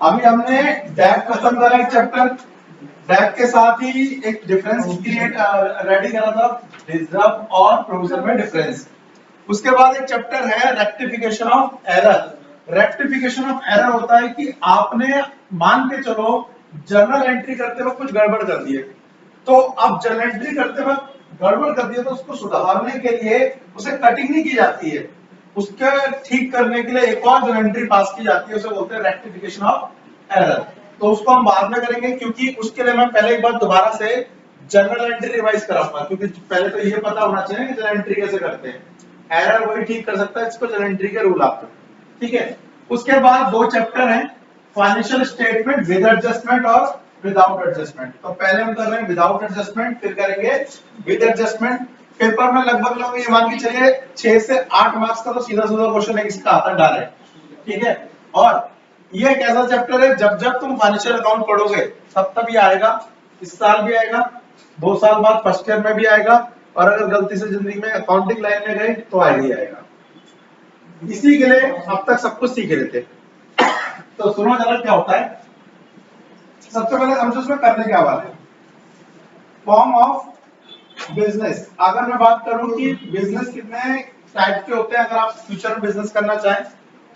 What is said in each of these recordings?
अभी हमने डैक खत्म करा एक चैप्टर, डैक के साथ ही एक डिफरेंस क्रिएट रेडी करा था, रिजर्व और प्रोविजन में डिफरेंस। उसके बाद एक चैप्टर है rectification of error. Rectification of error होता है कि आपने मान के चलो जर्नल एंट्री करते वक्त कुछ गड़बड़ कर दी है, तो अब जर्नल एंट्री करते वक्त गड़बड़ कर दी है तो उसको सुधारने के लिए उसे कटिंग नहीं की जाती है, उसके ठीक करने के लिए एक और जर्नल एंट्री पास की जाती है, उसे बोलते हैं रेक्टिफिकेशन ऑफ एरर। तो उसको हम बाद में करेंगे, क्योंकि उसके लिए मैं पहले एक बार दोबारा से जर्नल एंट्री रिवाइज कराऊंगा, क्योंकि पहले तो ये पता होना चाहिए कि जर्नल एंट्री कैसे करते हैं। एरर वही ठीक कर सकता है, इसको जर्नल एंट्री के रूल आपको, ठीक है। उसके बाद दो चैप्टर हैं, फाइनेंशियल स्टेटमेंट विद एडजस्टमेंट और विदाउट एडजस्टमेंट। तो पहले हम कर रहे हैं विदाउट एडजस्टमेंट, फिर करेंगे विद एडजस्टमेंट। पेपर में लगभग लोग ये मान के चलिए 6 से 8 मार्क्स का तो सीधा सीधा क्वेश्चन है इसका आता है डायरेक्ट, ठीक है। और ये एक ऐसा चैप्टर है जब जब तुम फाइनेंशियल अकाउंट पढ़ोगे तब तब ये आएगा, इस साल भी आएगा, 2 साल बाद फर्स्ट ईयर में भी आएगा, और अगर गलती से जिंदगी में अकाउंटिंग लाइन में गए तो आएगा आएगा। इसी के लिए अब तक सब कुछ सीख रहे थे। तो सुनो जरा क्या होता है। सबसे पहले समझो इसमें करने क्या वाला है। फॉर्म ऑफ बिजनेस, अगर मैं बात करूं कि बिजनेस कितने टाइप के होते हैं, अगर आप फ्यूचर में बिजनेस करना चाहें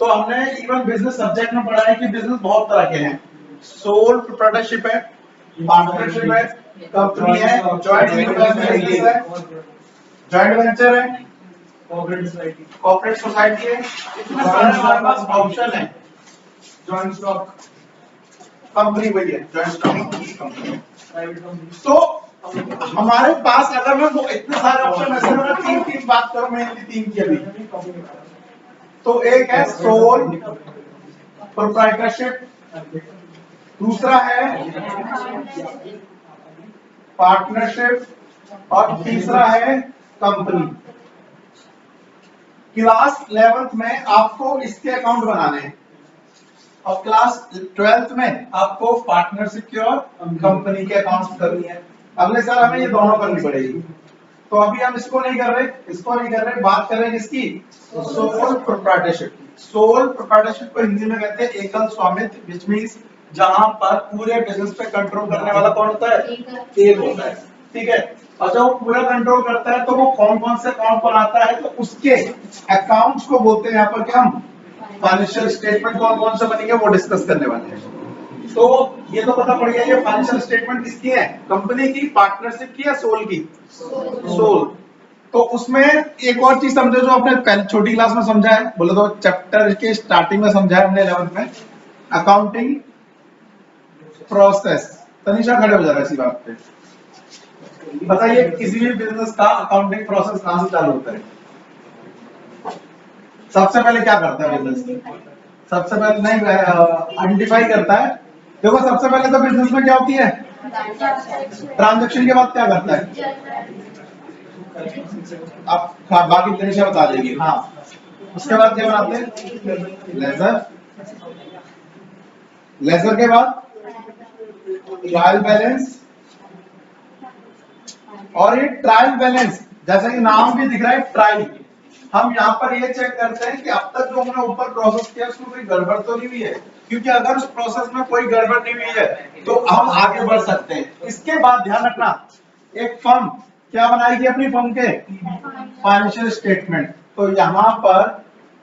तो हमने इवन बिजनेस सब्जेक्ट में पढ़ा है कि बिजनेस बहुत तरह के हैं। सोल प्रोप्राइटरशिप है, पार्टनरशिप है, कंपनी है, जॉइंट बिजनेस है, जॉइंट वेंचर है, कॉर्पोरेट सोसाइटी है। इसमें सारे हमारे पास ऑप्शन है। जॉइंट स्टॉक कंपनी वही है, जॉइंट स्टॉक कंपनी। तो हमारे पास अगर मैं वो इतने सारे ऑप्शन में से मैं तीन बात करूं, मेनली 3 की अभी, तो एक है सोल प्रोप्राइटरशिप, दूसरा है पार्टनरशिप, और तीसरा है कंपनी। क्लास 11th में आपको इसके अकाउंट बनाने हैं और क्लास 12th में आपको पार्टनरशिप के और कंपनी के अकाउंट्स करनी है। अगले साल हमें ये दोनों करनी पड़ेगी। तो अभी हम इसको नहीं कर रहे, बात कर रहे हैं इसकी सोल प्रोप्राइटरशिप। सोल प्रोप्राइटरशिप को हिंदी में कहते हैं एकल स्वामित्व, विच मींस जहां पर पूरे बिजनेस पे कंट्रोल करने वाला कौन होता है? एक होता है, ठीक है। और जब वो पूरा कंट्रोल करता है तो वो कौन कौन से अकाउंट बनाता है, तो उसके अकाउंट्स को बोलते हैं यहाँ पर क्या हम फाइनेंशियल स्टेटमेंट। कौन कौन से बनेंगे वो डिस्कस करने वाले हैं। तो ये तो पता पड़ गया ये फाइनेंशियल स्टेटमेंट किसकी है, कंपनी की, पार्टनरशिप की या सोल की? सोल। तो उसमें एक और चीज समझो जो आपने पहले छोटी क्लास में समझा है, बोले तो चैप्टर के स्टार्टिंग में समझा है हमने 11th में, अकाउंटिंग प्रोसेस। तनिषा खड़े हो जा रहा है इसी बात पे, बताइए किसी भी बिजनेस का अकाउंटिंग प्रोसेस कहां से चालू होता है? सबसे पहले क्या करता है बिजनेस? सबसे पहले नहीं आइडेंटिफाई करता है। देखो सबसे पहले तो बिजनेस में क्या होती है? ट्रांजैक्शन के बाद क्या करता है? अब बाकी तनिषा बता देगी। हाँ, उसके बाद क्या बनाते हैं? लेजर। लेजर के बाद ट्रायल बैलेंस। और ये ट्रायल बैलेंस जैसा कि नाम भी दिख रहा है ट्रायल, हम यहाँ पर ये चेक करते हैं कि अब तक जो हमने ऊपर प्रोसेस किया उसमें कोई गड़बड़ तो नहीं हुई है, क्योंकि अगर उस प्रोसेस में कोई गड़बड़ नहीं हुई है तो हम आगे बढ़ सकते हैं। इसके बाद ध्यान रखना, एक फर्म क्या बनाएगी अपनी फर्म के? Financial statement. तो यहाँ पर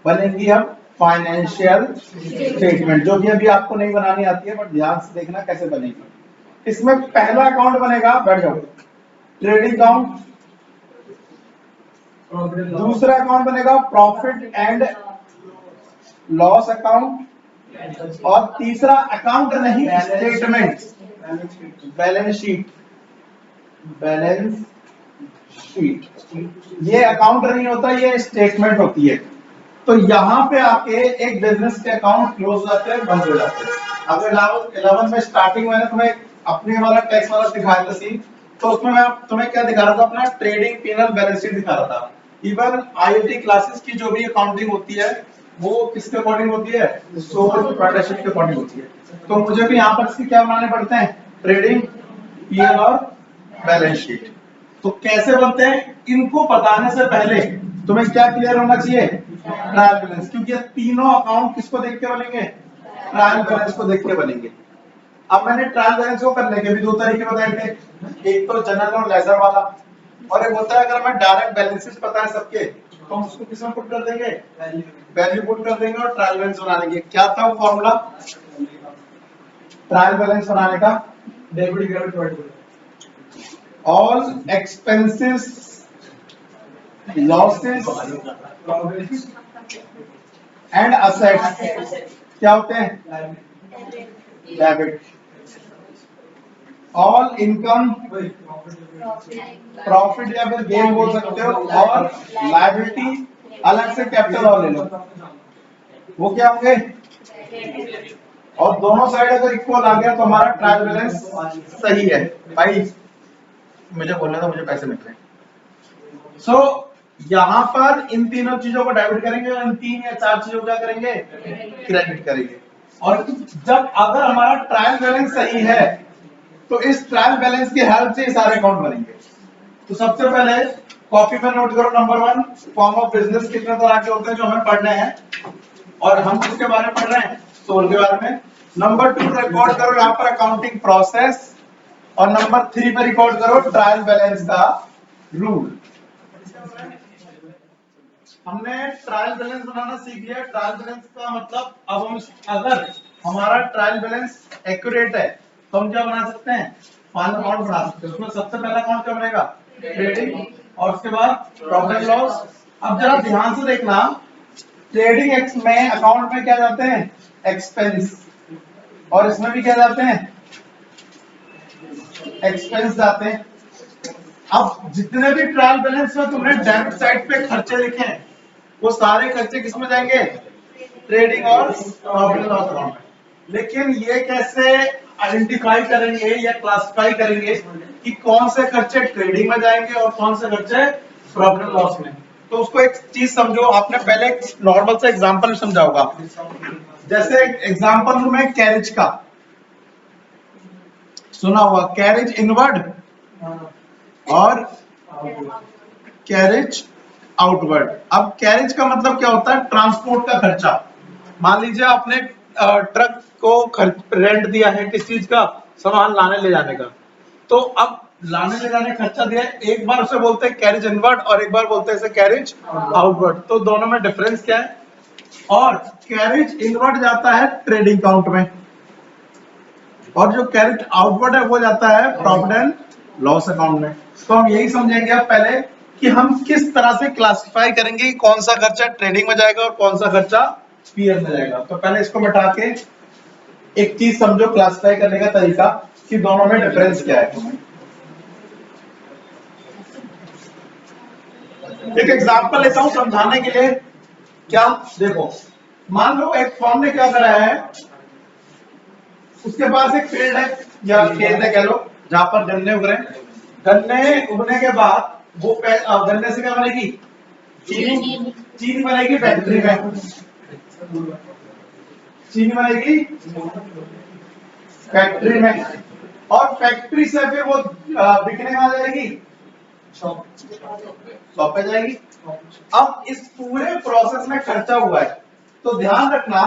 बनेंगी हम फाइनेंशियल स्टेटमेंट, जो कि अभी आपको नहीं बनानी आती है, बट ध्यान से देखना कैसे बनेगी। इसमें पहला अकाउंट बनेगा, बैठ जाओ, ट्रेडिंग अकाउंट। दूसरा अकाउंट बनेगा प्रॉफिट एंड लॉस अकाउंट, और तीसरा अकाउंट नहीं statement, balance sheet. Balance sheet ये अकाउंट नहीं होता, ये स्टेटमेंट होती है। तो यहाँ पे आके एक बिजनेस के अकाउंट क्लोज हो जाते हैं, बंद हो जाते हैं। अगर 11 में स्टार्टिंग में तुम्हें अपने वाला टैक्स वाला सिखाया था सीन, तो उसमें मैं तुम्हें क्या दिखा रहा था? अपना ट्रेडिंग पीनल बैलेंस शीट दिखा रहा था। इवन आईआईटी क्लासेस की जो भी अकाउंटिंग होती है वो किसके अकॉर्डिंग होती है? सोल प्रोप्राइटरशिप के अकॉर्डिंग होती है। तो मुझे भी यहाँ पर इसके क्या बनाने पड़ते हैं? ट्रेडिंग पीएल और बैलेंस शीट। तो कैसे बनते हैं इनको बताने से पहले तुम्हें क्या क्लियर होना चाहिए? ट्रायल बैलेंस, क्योंकि ये तीनों अकाउंट किसको देख के बनेंगे? ट्रायल बैलेंस को देख के बनेंगे। अब मैंने ट्रायल बैलेंस को करने के भी दो तरीके बताए थे, एक तो जनरल और लेजर वाला, और एक होता है अगर हमें डायरेक्ट बैलेंसेस पता है सबके तो हम उसको किसमें पुट कर देंगे, वैल्यू पुट कर देंगे और ट्रायल बैलेंस बना लेंगे। क्या था वो फॉर्मूला ट्रायल बैलेंस बनाने का? Debit credit all expenses losses and assets क्या होते हैं? डेबिट। ऑल इनकम प्रॉफिट या फिर गेन बोल सकते हो, और लायबिलिटी अलग से कैपिटल और ले लो, वो क्या होंगे? और दोनों साइड अगर इक्वल आ गया तो हमारा ट्रायल बैलेंस सही है। भाई मुझे बोलना था, मुझे पैसे मिल रहे हैं। सो यहाँ पर इन तीनों चीजों को डेबिट करेंगे और इन 3 या 4 चीजों को क्या करेंगे? क्रेडिट करेंगे। और जब अगर हमारा ट्रायल बैलेंस सही है तो इस ट्रायल बैलेंस की हेल्प से सारे अकाउंट बनेंगे। तो सबसे पहले कॉपी पर नोट करो, नंबर 1 फॉर्म ऑफ बिजनेस कितने तरह के होते हैं जो हमें पढ़ने हैं, और हम किसके बारे में पढ़ रहे हैं? सोल के बारे में। नंबर 2 रिकॉर्ड करो यहाँ पर अकाउंटिंग प्रोसेस, और नंबर 3 पर रिकॉर्ड करो ट्रायल बैलेंस का रूल। हमने ट्रायल बैलेंस बनाना सीख लिया। ट्रायल बैलेंस का मतलब अब हम अगर हमारा ट्रायल बैलेंस एक्यूरेट है तो हम क्या बना सकते हैं? फाइनल अकाउंट बना सकते हैं। उसमें सबसे पहला अकाउंट क्या बनेगा? ट्रेडिंग, और उसके बाद प्रॉफिट एंड लॉस। अब जरा ध्यान से देखना, ट्रेडिंग एक्स में अकाउंट में क्या जाते हैं? एक्सपेंस, और इसमें भी क्या जाते हैं? एक्सपेंस जाते हैं। अब जितने भी ट्रायल बैलेंस में तुमने डेबिट साइड पे खर्चे लिखे हैं वो सारे खर्चे किसमें जाएंगे? ट्रेडिंग और प्रॉफिट एंड लॉस अकाउंट में। लेकिन ये कैसे आइडेंटिफाई करेंगे या क्लासिफाई करेंगे कि कौन से खर्चे ट्रेडिंग में जाएंगे और कौन से खर्चे प्रॉफिट एंड लॉस में? तो उसको एक चीज समझो, आपने पहले एक नॉर्मल सा एग्जांपल समझा होगा। जैसे एग्जांपल लूं मैं कैरेज का, सुना हुआ कैरेज इनवर्ड और कैरेज आउटवर्ड। अब कैरेज का मतलब क्या होता है? ट्रांसपोर्ट का खर्चा। मान लीजिए आपने ट्रक को रेंट दिया है किस चीज का? सामान लाने ले जाने का। तो अब लाने ले जाने खर्चा दिया है, एक बार उसे बोलते हैं कैरेज इनवर्ड और एक बार बोलते हैं इसे कैरेज आउटवर्ड। तो दोनों में डिफरेंस क्या है? और कैरेज इनवर्ड जाता है ट्रेडिंग अकाउंट में, और जो कैरेज आउटवर्ड है वो जाता है प्रॉफिट एंड लॉस अकाउंट में। तो हम यही समझेंगे अब पहले कि हम किस तरह से क्लासिफाई करेंगे कि कौन सा खर्चा ट्रेडिंग में जाएगा और कौन सा खर्चा पीएल में जाएगा। तो पहले इसको मिटा के एक चीज समझो क्लासिफाई करने का तरीका कि दोनों में डिफरेंस क्या है। एक एग्जांपल लेता हूं समझाने के लिए। क्या देखो, मान लो एक फॉर्म ने क्या करा है, उसके पास एक फील्ड है या खेत है कह लो, जहां पर गन्ने उग रहे हैं। गन्ने उगने के बाद वो गन्ने से क्या बनेगी? चीनी। चीनी बनेगी फैक्ट्री में, चीनी बनेगी फैक्ट्री में, और फैक्ट्री से फिर वो बिकने में आ जाएगी शॉप पे जाएगी। अब इस पूरे प्रोसेस में खर्चा हुआ है, तो ध्यान रखना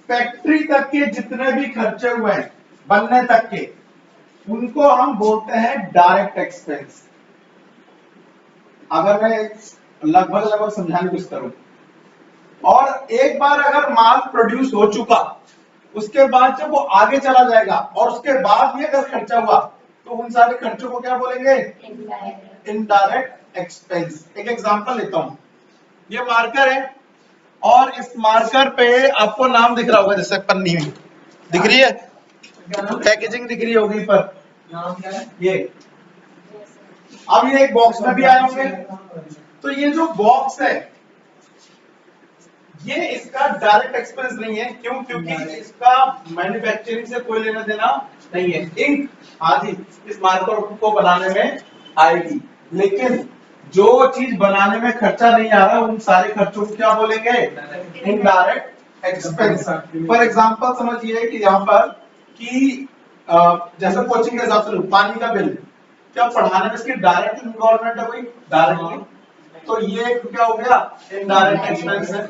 फैक्ट्री तक के जितने भी खर्चे हुए हैं बनने तक के, उनको हम बोलते हैं डायरेक्ट एक्सपेंस। अगर मैं लगभग समझाने की कोशिश करूं, और एक बार अगर माल प्रोड्यूस हो चुका, उसके बाद जब वो आगे चला जाएगा और उसके बाद भी अगर खर्चा हुआ तो उन सारे खर्चों को क्या बोलेंगे? Indirect expense. एक एग्जांपल लेता हूं, ये मार्कर है और इस मार्कर पे आपको नाम दिख रहा होगा, जैसे पन्नी में दिख रही है, पैकेजिंग दिख रही होगी पर नाम क्या है? ये अब ये एक बॉक्स में भी आए होंगे। तो ये जो बॉक्स है ये इसका डायरेक्ट एक्सपेंस नहीं है। क्यों? क्योंकि इसका मैन्युफैक्चरिंग से कोई लेना देना नहीं है। इंक आदि इस मार्कर को बनाने में आएगी, लेकिन जो चीज बनाने में खर्चा नहीं आ रहा उन सारे खर्चों को क्या बोलेंगे? Indirect expense. फॉर एग्जांपल समझिए कि यहाँ पर कि जैसे कोचिंग के हिसाब से पानी का बिल, क्या पढ़ाने में इसकी डायरेक्ट इन्वॉल्वमेंट है कोई? डायरेक्टली। तो ये क्या हो गया? इनडायरेक्ट एक्सपेंस है।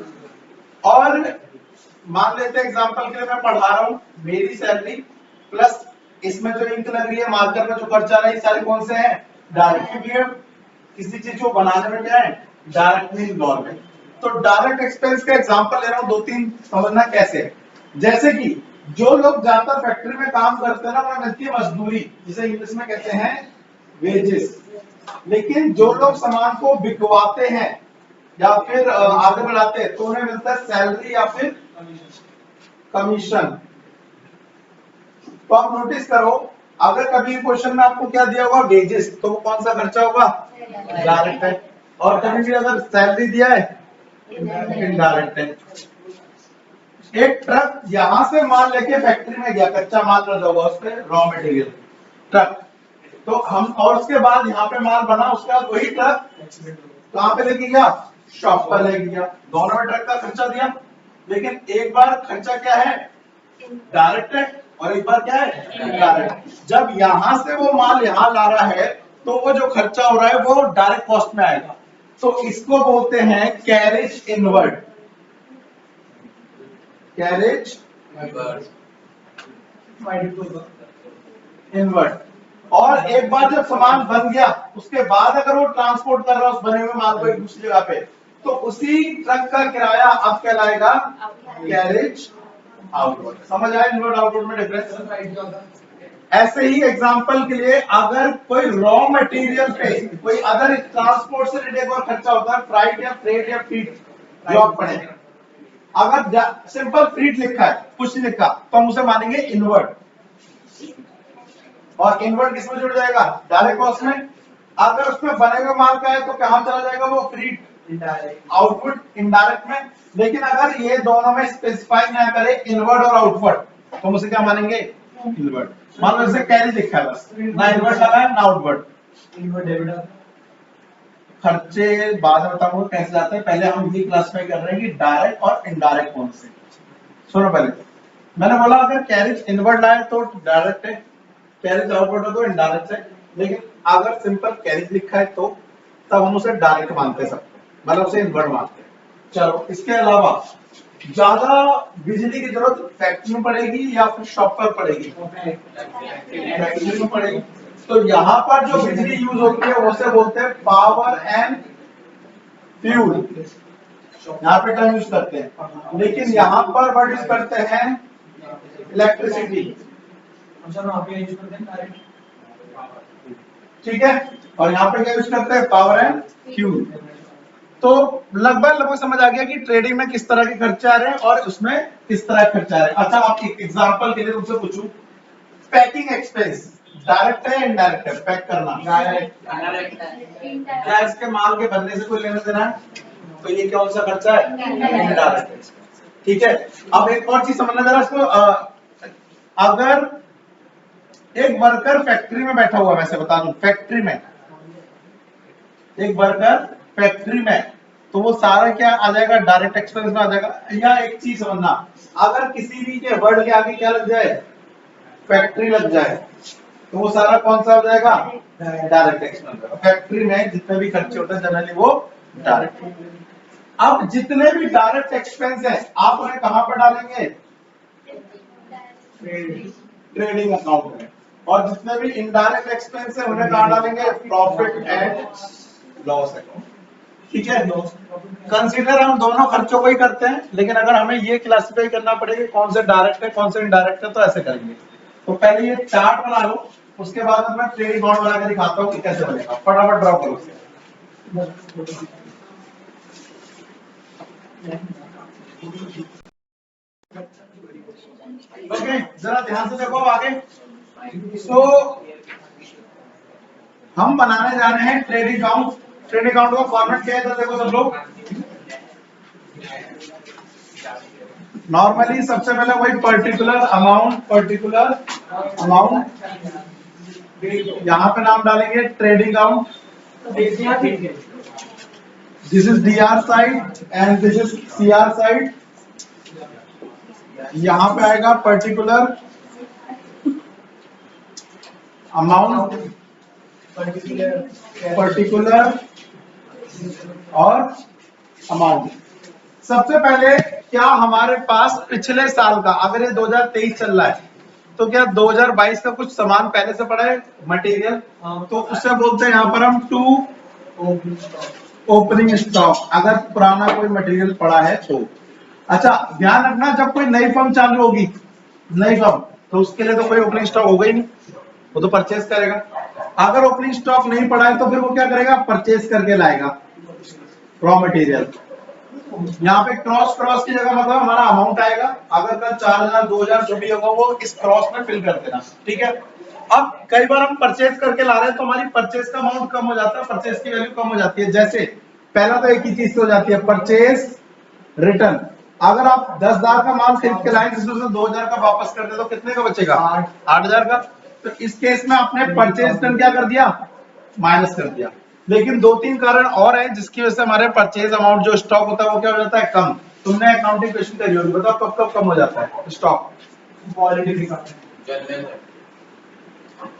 और मान लेते हैं एग्जांपल के लिए मैं पढ़ा रहा हूँ, मेरी सैलरी प्लस इसमें जो इंक लग रही है, मार्कर में जो खर्चा आ रहा है, ये सारे कौन से हैं? डायरेक्ट। क्योंकि किसी चीज को बनाने में क्या है? डायरेक्ट में इन्वॉल्व है। तो डायरेक्ट एक्सपेंस का एग्जांपल ले रहा हूँ, दो तीन, समझना कैसे है। जैसे कि जो लोग ज्यादा फैक्ट्री में काम करते हैं ना, उन्हें मिलती है मजदूरी, जिसे इंग्लिश में कहते हैं वेजेस। लेकिन जो लोग सामान को बिकवाते हैं या फिर आगे बढ़ाते हैं, तो उन्हें मिलता है सैलरी या फिर कमीशन। तो आप नोटिस करो, अगर कभी क्वेश्चन में आपको क्या दिया होगा? वेजेस, तो वो कौन सा खर्चा होगा? डायरेक्ट है। और कभी भी अगर सैलरी दिया है, इनडायरेक्ट है। एक ट्रक यहां से माल लेके फैक्ट्री में गया, कच्चा माल रखा होगा उस पे, रॉ मटेरियल ट्रक, तो हम, और उसके बाद यहाँ पे माल बना, उसके बाद वही ट्रक कहां पे लेके गया? शॉप पर लेके गया। दोनों में ट्रक का खर्चा दिया, लेकिन एक बार खर्चा क्या है? डायरेक्ट है, और एक बार क्या है? इनडायरेक्ट। जब यहां से वो माल यहां ला रहा है, तो वो जो खर्चा हो रहा है वो डायरेक्ट कॉस्ट में आएगा। तो इसको बोलते हैं कैरेज इनवर्ड। Carriage inward. और एक बार जब सामान बन गया, उसके बाद अगर वो ट्रांसपोर्ट कर रहा है उस बने हुए माल को एक दूसरी जगह पे, तो उसी ट्रक का किराया अब कहलाएगा कैरेज आउटवर्ड। समझ आया इनवर्ड आउटवर्ड में डिफरेंस? ऐसे ही एग्जांपल के लिए, अगर कोई रॉ मटेरियल पे कोई अदर ट्रांसपोर्ट से रिलेटेड और खर्चा होता है, फ्राइट या फ्रेट या फीट, जो आप पढ़े, अगर सिंपल फ्रीट लिखा है, कुछ नहीं लिखा, तो हम उसे मानेंगे इनवर्ड। और इनवर्ड किसमें जुड़ जाएगा? डायरेक्ट कॉस्ट में। अगर उसमें बने हुए माल का है, तो कहां चला जाएगा वो? फ्रीट, इनडायरेक्ट। आउटपुट इनडायरेक्ट में। लेकिन अगर ये दोनों में स्पेसिफाई ना करे इनवर्ड और आउटवर्ड, तो हम उसे क्या मानेंगे? इनवर्ड। मान लो इसे कैरी लिखा है, बस ना इनवर्ड लगा है ना आउटवर्ड। इनवर्ड डेबिट खर्चे बाद में बताऊंगा कैसे जाते हैं, पहले हम ये क्लासिफाई कर रहे हैं कि डायरेक्ट और इनडायरेक्ट कौन से। सुनो, पहले मैंने बोला अगर कैरेज इनवर्ड लाए तो डायरेक्ट है, कैरेज आउटवर्ड हो तो इनडायरेक्ट है। लेकिन अगर सिंपल कैरेज लिखा है, तो तब हम उसे डायरेक्ट मानते हैं, सबको, मतलब उसे इनवर्ड मानते हैं। चलो, इसके अलावा ज्यादा बिजली की जरूरत फैक्ट्री में पड़ेगी या फिर शॉप पर पड़ेगी? फैक्ट्री में पड़ेगी। तो यहाँ पर जो बिजली यूज होती है उसे बोलते हैं पावर एंड फ्यूल, यहाँ पे टर्म यूज करते हैं। लेकिन यहाँ पर वर्ड यूज करते हैं इलेक्ट्रिसिटी, ठीक है। और यहाँ पे क्या यूज करते हैं? Power and fuel. तो लगभग समझ आ गया कि ट्रेडिंग में किस तरह के खर्चे आ रहे हैं और उसमें किस तरह के खर्चे आ रहे हैं। अच्छा, आप एक एग्जांपल के लिए तुमसे पूछूं, पैकिंग एक्सपेंस डायरेक्ट है इनडायरेक्ट है? पैक करना डायरेक्ट। क्या इसके माल के बनने से कोई लेना देना है? तो ये कौन सा खर्चा है? इनडायरेक्ट। ठीक है। अब एक और चीज समझना जरा इसको, अगर एक वर्कर फैक्ट्री में बैठा हुआ, वैसे बता दूं, फैक्ट्री में एक वर्कर फैक्ट्री में, तो वो सारा क्या आ जाएगा? डायरेक्ट एक्सपेंस में आ जाएगा। या एक चीज समझना, अगर किसी भी के वर्ड के आगे क्या लग जाए? फैक्ट्री लग जाए, तो वो सारा कौन सा हो जाएगा? Direct expense. फैक्ट्री में जितने भी खर्चे होते हैं जनरली वो डायरेक्ट। अब जितने भी डायरेक्ट एक्सपेंस है, आप उन्हें कहां पर डालेंगे? ट्रेडिंग अकाउंट में। और जितने भी इनडायरेक्ट एक्सपेंस है उन्हें कहां डालेंगे? Profit and loss account. ठीक है। कंसीडर हम दोनों खर्चों को ही करते हैं, लेकिन अगर हमें ये क्लासिफाई करना पड़ेगा कौन से डायरेक्ट है कौन से इनडायरेक्ट है, तो ऐसे करेंगे। तो पहले ये चार्ट बना लो, उसके बाद मैं ट्रेडिंग अकाउंट बना के दिखाता हूँ कि कैसे बनेगा। फटाफट ड्रॉ करो। ओके, जरा ध्यान से देखो आगे। सो हम बनाने जा रहे हैं ट्रेडिंग अकाउंट। ट्रेडिंग अकाउंट का फॉर्मेट क्या है? तो देखो सब लोग, नॉर्मली सबसे पहले वही पर्टिकुलर अमाउंट यहां पे नाम डालेंगे trading account. This is DR side and this is CR side. यहां पे आएगा पर्टिकुलर अमाउंट, पर्टिकुलर और अमाउंट। सबसे पहले क्या हमारे पास पिछले साल का, अगर ये 2023 चल रहा है तो क्या 2022 का कुछ सामान पहले से पड़ा है मटेरियल, तो उससे बोलते हैं यहाँ पर हम टू ओपनिंग स्टॉक, अगर पुराना कोई मटेरियल पड़ा है तो। अच्छा ध्यान रखना, जब कोई नई फर्म चालू होगी, नई फर्म, तो उसके लिए तो कोई ओपनिंग स्टॉक होगा ही नहीं, वो तो परचेज करेगा। अगर ओपनिंग स्टॉक नहीं पड़ा है तो फिर वो क्या करेगा, परचेज करके लाएगा रॉ मटेरियल। यहाँ पे क्रॉस क्रॉस की जगह मतलब हमारा अमाउंट आएगा, अगर कल 4000 2000 जो भी होगा वो इस क्रॉस में फिल कर देना, ठीक है। अब कई बार हम परचेज करके ला रहे हैं तो हमारी परचेज का अमाउंट कम हो जाता है, परचेज की वैल्यू कम हो जाती है। जैसे पहला तो एक ही चीज से हो जाती है, परचेज रिटर्न। अगर आप 10,000 का माल खरीद के लाए जिसमें से 2000 का वापस कर दे तो कितने का बचेगा, 8000 का। तो इस केस में आपने परचेज रिटर्न क्या कर दिया, माइनस कर दिया। लेकिन 2-3 कारण और हैं जिसकी वजह से हमारे परचेज अमाउंट जो स्टॉक होता है वो क्या हो जाता है, कम। तुमने अकाउंटिंग क्वेश्चन करी होगी, बताओ कब कब कम हो जाता है स्टॉक। क्वालिटी का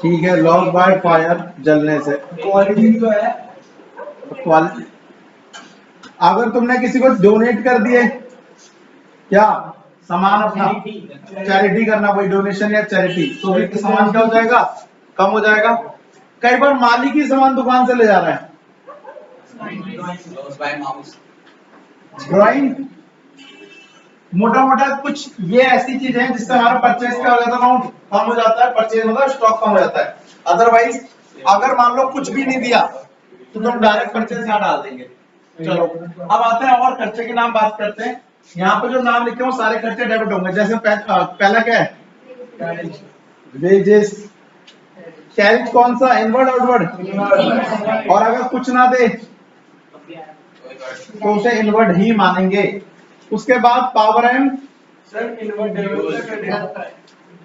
ठीक है, लॉस बाय फायर, जलने से। क्वालिटी जो है क्वालिटी, अगर तुमने किसी को डोनेट कर दिए क्या सामान अपना, चैरिटी करना, कोई डोनेशन या चैरिटी, तो भी सामान क्या हो जाएगा, कम हो जाएगा। कई बार मालिक ही सामान दुकान से ले जा रहा है, ड्राइंग, मोटा मोटा कुछ ये ऐसी चीजें हैं जिससे हमारा परचेज का अमाउंट कम हो जाता है, परचेज मतलब स्टॉक कम हो जाता है। अदरवाइज अगर मान लो कुछ भी नहीं दिया तो तुम डायरेक्ट परचेज यहाँ डाल देंगे। चलो अब आते हैं और खर्चे के नाम बात करते हैं। यहाँ पे जो नाम लिखे हो सारे खर्चे डेबिट होंगे। जैसे पहला क्या है, वेजेस। कैरिज कौन सा, इनवर्ड आउटवर्ड, और अगर कुछ ना दे तो उसे इनवर्ड ही मानेंगे। उसके बाद power and sir invert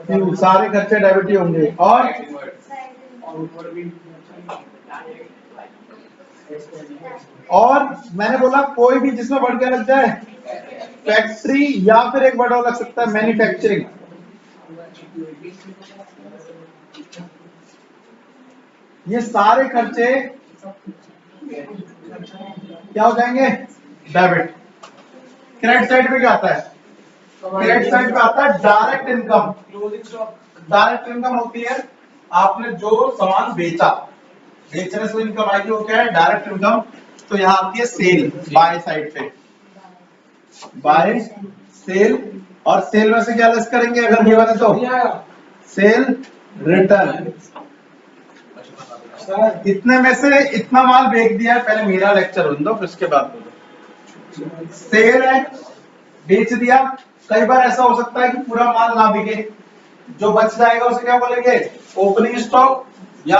fuel, सारे खर्चे डेबिट ही होंगे। और मैंने बोला कोई भी जिसमें वर्ड क्या लग जाए, फैक्ट्री, या फिर एक वर्ड और लग सकता है मैन्युफैक्चरिंग। ये सारे खर्चे क्या हो जाएंगे, डेबिट। क्रेडिट साइड पे क्या आता है, क्रेडिट साइड पे आता है डायरेक्ट इनकम। डायरेक्ट इनकम होती है आपने जो सामान बेचा, बेचने से इनकम आएगी, वो क्या है, डायरेक्ट इनकम। तो यहाँ आती है सेल, बाय साइड पे, बाय सेल। और सेल में से क्या लेस करेंगे अगर गिवन है तो, सेल रिटर्न। इतने में से इतना माल बेच दिया है, पहले मेरा लेक्चर होने दो फिर उसके बाद बोलो। सेल है, बेच दिया। कई बार ऐसा हो सकता है कि पूरा माल ना बिके, जो बच जाएगा उसे क्या बोलेंगे, ओपनिंग स्टॉक या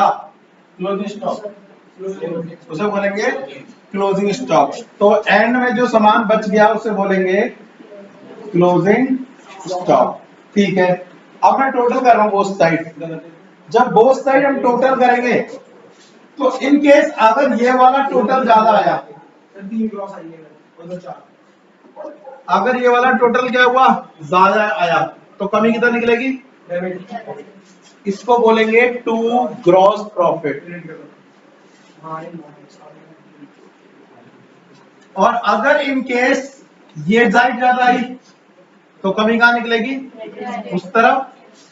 क्लोजिंग स्टॉक, उसे बोलेंगे क्लोजिंग स्टॉक। तो एंड में जो सामान बच गया उसे बोलेंगे क्लोजिंग स्टॉक, ठीक है। अब मैं टोटल कर रहा हूं बोथ साइड। जब बोथ साइड हम टोटल करेंगे तो इन केस अगर ये वाला टोटल ज्यादा आया, अगर ये वाला टोटल क्या हुआ, ज्यादा आया, तो कमी कितना निकलेगी, इसको बोलेंगे टू ग्रॉस प्रॉफिट। और अगर इन केस ये साइड ज्यादा आई तो कमी कहां निकलेगी, उस तरफ,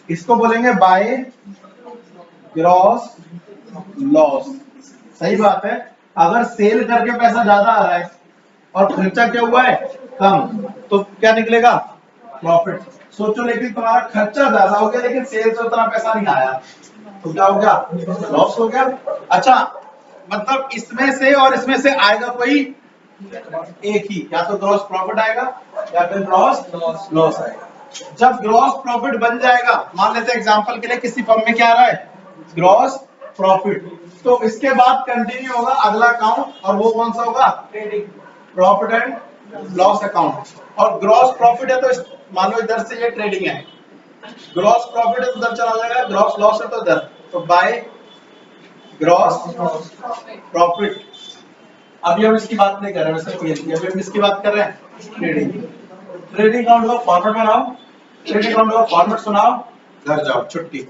इसको बोलेंगे बाय ग्रॉस लॉस। सही बात है, अगर सेल करके पैसा ज्यादा आ रहा है और खर्चा क्या हुआ है, कम, तो क्या निकलेगा, प्रॉफिट। सोचो लेकिन तुम्हारा खर्चा ज्यादा हो गया लेकिन सेल से उतना पैसा नहीं आया, तो क्या हो गया, लॉस हो गया। अच्छा मतलब इसमें से और इसमें से आएगा कोई एक ही, या तो ग्रॉस प्रॉफिट आएगा या फिर ग्रॉस लॉस आएगा। जब ग्रॉस प्रॉफिट बन जाएगा, मान लेते हैं एग्जांपल के लिए किसी फर्म में क्या आ रहा है, ग्रॉस प्रॉफिट, तो इसके बाद कंटिन्यू होगा अगला अकाउंट, और वो कौन सा होगा, प्रॉफिट एंड लॉस अकाउंट। और ग्रॉस प्रॉफिट है तो मान लो इधर से ये ट्रेडिंग है, ग्रॉस प्रॉफिट है तो उधर चला जाएगा, ग्रॉस लॉस है तो इधर, तो बाय ग्रॉस प्रॉफिट। अभी हम इसकी बात नहीं कर रहे हैं, वैसे अभी हम इसकी बात कर रहे हैं ट्रेडिंग। ट्रेडिंग अकाउंट का फॉर्मेट बनाओ, ट्रेडिंग अकाउंट का फॉर्मेट सुनाओ, घर जाओ, छुट्टी।